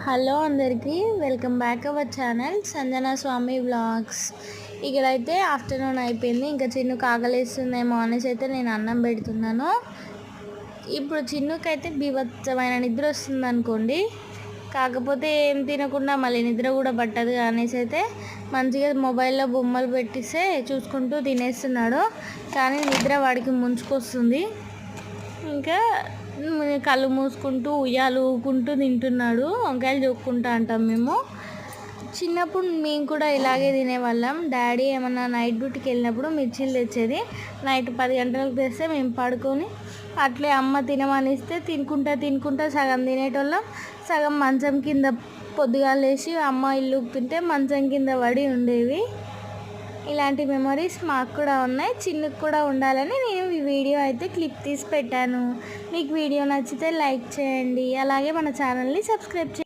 Hello అందరికీ welcome back our channel Sanjana Swami vlogs. ఇక్కడైతే afternoon అయిపోయింది. ఇంకా చిన్నుకు ఆకలిస్తుందేమో అనేసి అయితే నేను అన్నం పెడుతున్నాను. ఇప్పుడు చిన్నుకైతే బీభత్సమైన నిద్ర వస్తుంది అనుకోండి. కాకపోతే ఏం తినకుండా మళ్ళీ నిద్ర కూడా పట్టదు అనేసి అయితే మంచిగా మొబైల్లో బొమ్మలు పెట్టిస్తే చూసుకుంటూ తినేస్తున్నాడు. కానీ నిద్ర వాడికి ముంచుకొస్తుంది. ఇంకా కళ్ళు మూసుకుంటూ ఉయ్యాలు ఊకుంటూ తింటున్నాడు. వంకాయలు చూక్కుంటా అంటాం మేము. చిన్నప్పుడు మేము కూడా ఇలాగే తినేవాళ్ళం. డాడీ ఏమన్నా నైట్ డ్యూటీకి వెళ్ళినప్పుడు మిర్చీలు తెచ్చేది. నైట్ 10 గంటలకు తెస్తే మేము పడుకొని అట్లే అమ్మ తినమనిస్తే తినుకుంటా సగం తినేటోళ్ళం. సగం మంచం కింద పొద్దుగా లేచి అమ్మ ఇల్లు ఊపుతుంటే మంచం కింద పడి ఉండేవి. ఇలాంటి మెమరీస్ మాకు కూడా ఉన్నాయి. చిన్నుకు కూడా ఉండాలని నేను ఈ వీడియో అయితే క్లిప్ తీసి పెట్టాను. మీకు వీడియో నచ్చితే లైక్ చేయండి, అలాగే మన ఛానల్ని సబ్స్క్రైబ్ చేయండి.